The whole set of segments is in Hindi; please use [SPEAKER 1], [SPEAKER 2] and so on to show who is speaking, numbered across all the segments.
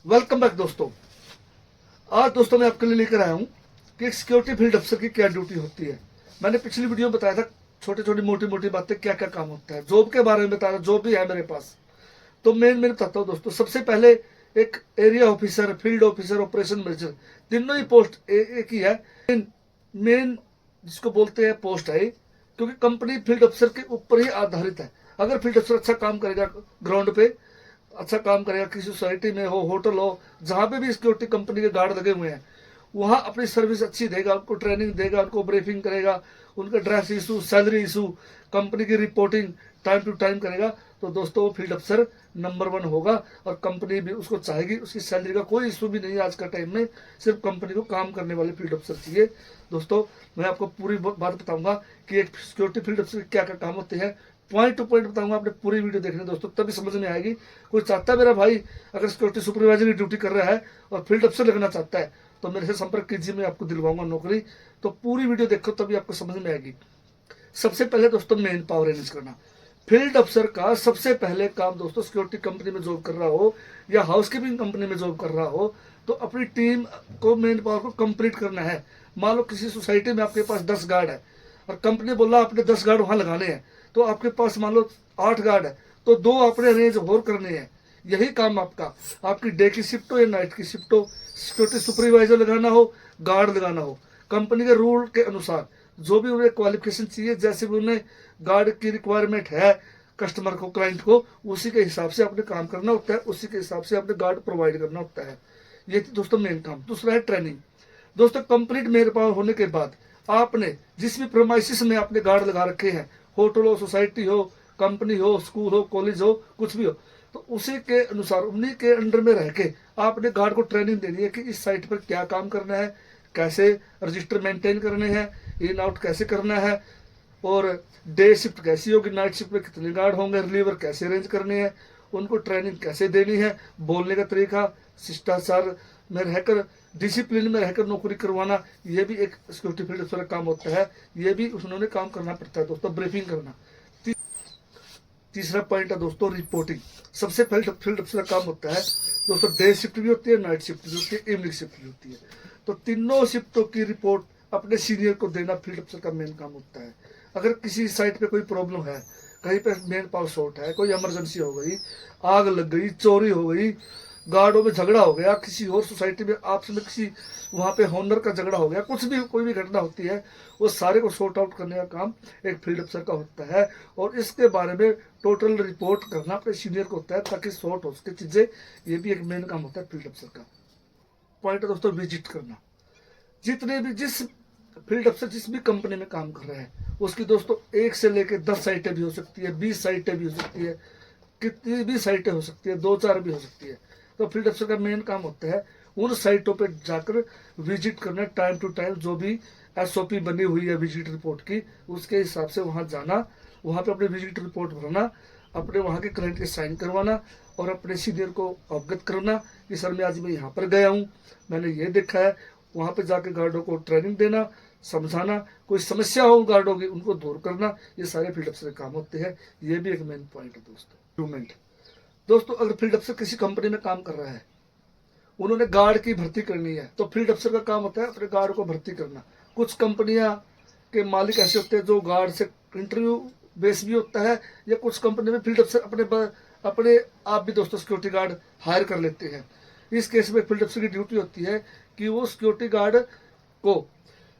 [SPEAKER 1] वेलकम बैक दोस्तों। आज दोस्तों मैं आपके लिए लेकर आया हूँ कि एक सिक्योरिटी फील्ड अफसर की क्या ड्यूटी होती है। मैंने पिछली वीडियो में बताया था छोटी छोटी मोटी मोटी बातें, क्या क्या काम होता है, जॉब के बारे में बताया, जॉब भी है मेरे पास। तो मैं बताता हूँ दोस्तों। सबसे पहले एक area officer, field officer, operation manager, तीनों ही पोस्ट एक ही है। मेन जिसको बोलते हैं पोस्ट है, क्योंकि कंपनी फील्ड अफसर के ऊपर ही आधारित है। अगर फील्ड अफसर अच्छा काम करेगा, ग्राउंड पे अच्छा काम करेगा, किसी सोसाइटी में हो, होटल हो, जहां पे भी सिक्योरिटी कंपनी के गार्ड लगे हुए हैं, वहां अपनी सर्विस अच्छी देगा, उनको ट्रेनिंग देगा, उनको ब्रीफिंग करेगा, उनका dress issue, salary issue, company की रिपोर्टिंग टाइम टू टाइम करेगा, तो दोस्तों वो फील्ड अफसर नंबर 1 होगा। और कंपनी भी उसको चाहेगी। उसकी सैलरी का कोई इशू भी नहीं है आज का टाइम में। सिर्फ कंपनी को काम करने वाले फील्ड अफसर चाहिए। दोस्तों मैं आपको पूरी बात बताऊंगा कि एक सिक्योरिटी फील्ड अफसर के क्या क्या काम होते हैं, पॉइंट टू पॉइंट बताऊंगा। आपने पूरी वीडियो देखनी दोस्तों, तभी समझ में आएगी। कोई चाहता है मेरा भाई अगर सिक्योरिटी सुपरवाइजर की ड्यूटी कर रहा है और फील्ड अफसर लगना चाहता है, तो मेरे से संपर्क कीजिए, मैं आपको दिलवाऊंगा नौकरी। तो पूरी वीडियो देखो, तभी आपको समझ में आएगी। सबसे पहले दोस्तों मेन पावर अरेंज करना। फील्ड अफसर का सबसे पहले काम दोस्तों, सिक्योरिटी कंपनी में जॉब कर रहा हो या हाउसकीपिंग कंपनी में जॉब कर रहा हो, तो अपनी टीम को, मेन पावर को कंप्लीट करना है। मान लो किसी सोसाइटी में आपके पास 10 गार्ड है और कंपनी बोला आपने 10 गार्ड वहां लगाने हैं, तो आपके पास मान लो 8 गार्ड है, तो 2 आपने अरेंज और करने हैं। यही काम आपका, आपकी डे की शिफ्ट हो या नाइट की शिफ्ट हो, सिक्योरिटी सुपरवाइजर लगाना हो, गार्ड लगाना हो, कंपनी के रूल के अनुसार जो भी उन्हें क्वालिफिकेशन चाहिए, जैसे भी उन्हें गार्ड की रिक्वायरमेंट है कस्टमर को, क्लाइंट को, उसी के हिसाब से आपने काम करना होता है, उसी के हिसाब से आपने गार्ड प्रोवाइड करना होता है। ये दोस्तों मेन काम। दूसरा है ट्रेनिंग। दोस्तों कंप्लीट मेयर पावर होने के बाद आपने जिस भी प्रोमाइसिस में आपने गार्ड लगा रखे हैं, होटल हो, सोसाइटी हो, कंपनी हो, स्कूल हो, कॉलेज हो, कुछ भी हो, तो उसी के अनुसार उन्हीं के अंडर में रह के आपने गार्ड को ट्रेनिंग देनी है कि इस साइट पर क्या काम करना है, कैसे रजिस्टर मेंटेन करने हैं, इन आउट कैसे करना है, और डे शिफ्ट कैसी होगी, नाइट शिफ्ट में कितने गार्ड होंगे, रिलीवर कैसे अरेंज करने हैं, उनको ट्रेनिंग कैसे देनी है, बोलने का तरीका, शिष्टाचार में रहकर, डिसिप्लिन में रहकर नौकरी करवाना, ये भी एक सिक्योरिटी फील्ड अफसर का काम होता है। ये भी उन्होंने काम करना पड़ता है दोस्तों, ब्रीफिंग करना। तीसरा पॉइंट है दोस्तों रिपोर्टिंग। सबसे पहले फील्ड अफसर का काम होता है दोस्तों, डे शिफ्ट भी होती है, नाइट शिफ्ट भी होती है, इवनिंग शिफ्ट भी होती है, तो तीनों शिफ्टों की रिपोर्ट अपने सीनियर को देना फील्ड अफसर का मेन काम होता है। अगर किसी साइट पे कोई प्रॉब्लम है, कहीं पे मेन पावर शॉर्ट है, कोई इमरजेंसी हो गई, आग लग गई, चोरी हो गई, गार्डों में झगड़ा हो गया, किसी और सोसाइटी में आपस में किसी वहां पे होनर का झगड़ा हो गया, कुछ भी कोई भी घटना होती है, वो सारे को सॉर्ट आउट करने का काम एक फील्ड अफसर का होता है। और इसके बारे में टोटल रिपोर्ट करना अपने सीनियर को होता है, ताकि सॉर्ट हो सके चीजें। ये भी एक मेन काम होता है फील्ड अफसर का। पॉइंट है दोस्तों विजिट करना। जितने भी जिस फील्ड अफसर जिस भी कंपनी में काम कर रहे हैं, उसकी दोस्तों 1 से लेकर 10 साइटें भी हो सकती है, 20 साइटें भी हो सकती है, कितनी भी साइटें हो सकती है, 2-4 भी हो सकती है। तो फील्ड अफसर का मेन काम होता है उन साइटों पे जाकर विजिट करना, टाइम टू टाइम जो भी SOP बनी हुई है विजिट रिपोर्ट की, उसके हिसाब से वहां जाना, वहां पे अपनी विजिट रिपोर्ट भरना, अपने वहां के क्लाइंट के साइन करवाना, और अपने सीनियर को अवगत करना कि सर मैं आज मैं यहाँ पर गया हूँ, मैंने ये देखा है। वहां पे जाके गार्डों को ट्रेनिंग देना, समझाना, कोई समस्या हो गार्डों की उनको दूर करना, ये सारे फील्ड अफसर के काम होते हैं। ये भी एक मेन पॉइंट है दोस्तों। इम्प्रूवमेंट। दोस्तों अगर फील्ड अफसर किसी कंपनी में काम कर रहा है, उन्होंने गार्ड की भर्ती करनी है, तो फील्ड अफसर का काम होता है अपने गार्ड को भर्ती करना। कुछ कंपनियां के मालिक ऐसे होते हैं जो गार्ड से इंटरव्यू बेस भी होता है, या कुछ कंपनी में फील्ड अफसर अपने आप भी दोस्तों सिक्योरिटी गार्ड हायर कर लेते हैं। इस केस में फील्ड अफसर की ड्यूटी होती है कि वो सिक्योरिटी गार्ड को,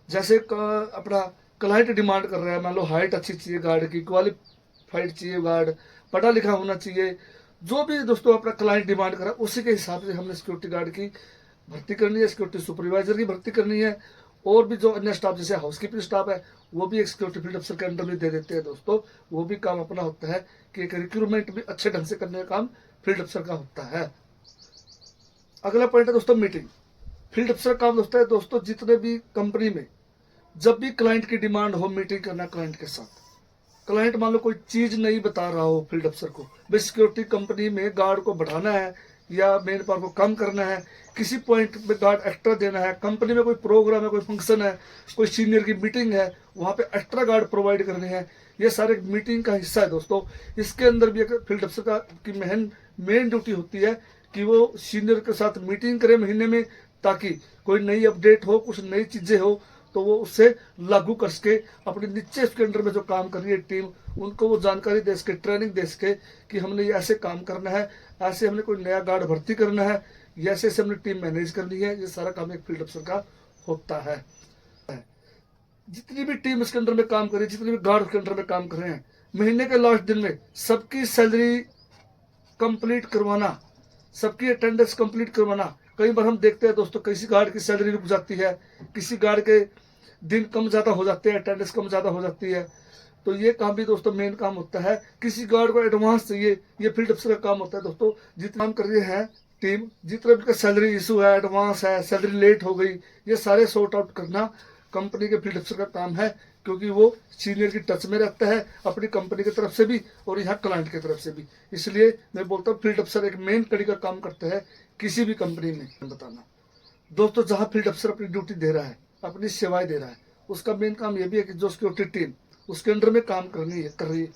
[SPEAKER 1] जैसे अपना क्लाइंट डिमांड कर रहा है, मान लो हाइट अच्छी चाहिए गार्ड की, क्वालिफाइड चाहिए गार्ड, पढ़ा लिखा होना चाहिए, जो भी दोस्तों अपना क्लाइंट डिमांड करा, उसी के हिसाब से हमने सिक्योरिटी गार्ड की भर्ती करनी है, सिक्योरिटी सुपरवाइजर की भर्ती करनी है। और भी जो अन्य स्टाफ जैसे हाउसकीपिंग स्टाफ है, वो भी एक सिक्योरिटी फील्ड अफसर के अंडर में दे देते हैं दोस्तों। वो भी काम अपना होता है कि एक रिक्रूटमेंट भी अच्छे ढंग से करने का काम फील्ड अफसर का होता है। अगला पॉइंट है दोस्तों मीटिंग। फील्ड अफसर का काम होता है दोस्तों, जितने भी कंपनी में जब भी क्लाइंट की डिमांड हो, मीटिंग करना क्लाइंट के साथ। क्लाइंट मान लो कोई चीज नहीं बता रहा हो फील्ड अफसर को, भाई सिक्योरिटी कंपनी में गार्ड को बढ़ाना है या मेन पावर को कम करना है, किसी पॉइंट में गार्ड एक्स्ट्रा देना है, कंपनी में कोई प्रोग्राम है, कोई फंक्शन है, कोई सीनियर की मीटिंग है, वहां पे एक्स्ट्रा गार्ड प्रोवाइड करने हैं, ये सारे मीटिंग का हिस्सा है दोस्तों। इसके अंदर भी एक फील्ड अफसर का की मेन ड्यूटी होती है कि वो सीनियर के साथ मीटिंग करे महीने में, ताकि कोई नई अपडेट हो, कुछ नई चीज़ें हो तो वो उससे लागू कर सके। अपने नीचे उसके अंडर में जो काम कर रही है टीम, उनको वो जानकारी दे सके, ट्रेनिंग दे सके कि हमने ये ऐसे काम करना है, ऐसे हमने कोई नया गार्ड भर्ती करना है, या ऐसे ऐसे हमने टीम मैनेज करनी है। ये सारा काम एक फील्ड अफसर का होता है। जितनी भी टीम इसके अंडर में काम कर रही है, जितने भी गार्ड उसके अंडर में काम कर रहे हैं, महीने के लास्ट दिन में सबकी सैलरी कंप्लीट करवाना, सबकी अटेंडेंस कंप्लीट करवाना। कई बार हम देखते हैं दोस्तों, किसी गार्ड की सैलरी रुक जाती है, किसी गार्ड के दिन कम ज़्यादा हो जाते हैं, अटेंडेंस कम ज़्यादा हो जाती है। तो ये काम भी दोस्तों मेन काम होता है। किसी गार्ड को एडवांस चाहिए, ये फील्ड अफसर का काम होता है दोस्तों। जितना काम कर रहे हैं टीम, जितना भी सैलरी इशू है, एडवांस है, सैलरी लेट हो गई, ये सारे सॉर्ट आउट करना कंपनी के फील्ड अफसर का काम है, क्योंकि वो सीनियर की टच में रहता है, अपनी कंपनी की तरफ से भी और यहाँ क्लाइंट की तरफ से भी। इसलिए मैं बोलता हूँ फील्ड अफसर एक मेन कड़ी का काम करता है किसी भी कंपनी में। बताना दोस्तों, जहाँ फील्ड अफसर अपनी ड्यूटी दे रहा है, अपनी सेवाएं दे रहा है, उसका मेन काम यह भी है कि जो सिक्योरिटी टीम उसके अंडर में काम कर रही है,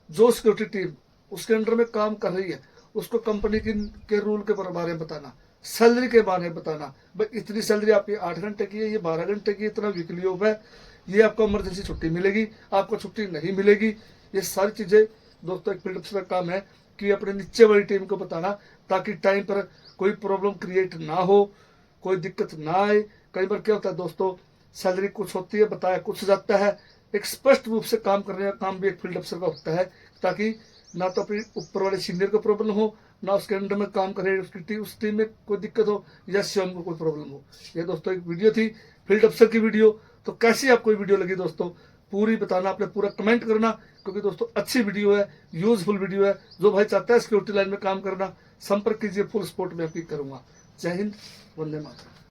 [SPEAKER 1] जो सिक्योरिटी टीम उसके अंडर में काम कर रही है, उसको कंपनी के रूल के बारे में बताना, सैलरी के बारे में बताना। भाई इतनी सैलरी आपकी 8 घंटे की है, ये 12 घंटे की, इतना वीकली ऑफ है, ये आपको इमरजेंसी छुट्टी मिलेगी, आपको छुट्टी नहीं मिलेगी। ये सारी चीज़ें दोस्तों एक फील्ड अफसर का काम है कि अपने नीचे वाली टीम को बताना, ताकि टाइम पर कोई प्रॉब्लम क्रिएट ना हो, कोई दिक्कत ना आए। कई बार क्या होता है दोस्तों, सैलरी कुछ होती है, बताया कुछ जाता है। एक स्पष्ट रूप से काम करने का काम भी एक फील्ड अफसर का होता है, ताकि ना तो अपने ऊपर वाले सीनियर को प्रॉब्लम हो, ना उसके अंडर में काम करे उस टीम में कोई दिक्कत हो, या स्वयं को कोई प्रॉब्लम हो। ये दोस्तों एक वीडियो थी फील्ड अफसर की वीडियो। तो कैसी आपको वीडियो लगी दोस्तों, पूरी बताना, आपने पूरा कमेंट करना, क्योंकि दोस्तों अच्छी वीडियो है, यूजफुल वीडियो है। जो भाई चाहता है सिक्योरिटी लाइन में काम करना, संपर्क कीजिए, फुल सपोर्ट में आपकी करूंगा। जय हिंद, वंदे मातरम।